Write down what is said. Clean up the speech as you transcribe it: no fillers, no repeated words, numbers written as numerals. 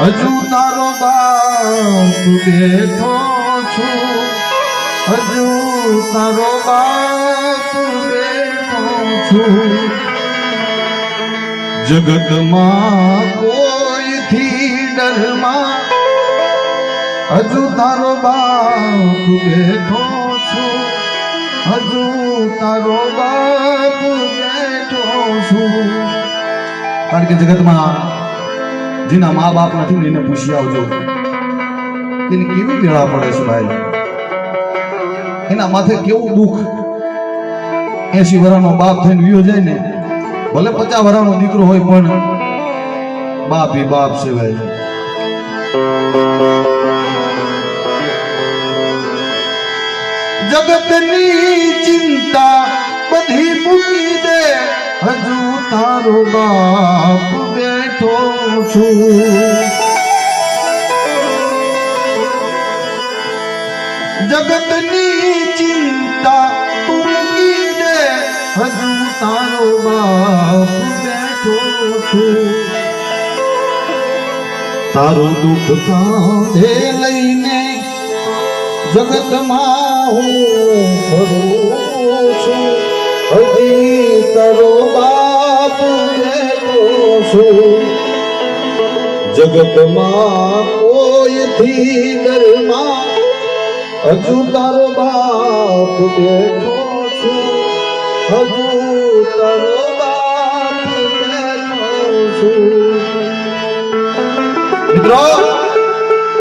હજુ તારો બાપ બેઠો છું, હજુ તારો બાપ બેઠો છું. જગતમાં કોઈથી ડરમાં, હજુ તારો બાપ બેઠો છું, હજુ તારો બાપ બેઠો છું. કારણ કે જગતમાં જેના મા બાપ નથી ને એને પૂછી આવજો એને કેવી વેળા પડે છે ભાઈ, એના માથે કેવું દુઃખ. 80 વર્ષનો બાપ થઈને વિયો જાય ને, ભલે 50 વર્ષનો દીકરો હોય પણ બાપ એ બાપ છે ભાઈ. જગતની ચિંતા બધી મૂકી દે, હજુ તારો બાપ બેઠો છું. જગતની ચિંતા મૂકી દે, હજુ તારો બાપ બેઠો છું. તારું દુઃખ કાંધે લઈને જગતમાં હું ફરું છું, હજી તારો બાપ બેઠો છું. જગતમાં કોઈથી ડરમાં, હજુ તારો બાપ બેઠો છું, હજુ તારો બાપ બેઠો છું. મિત્રો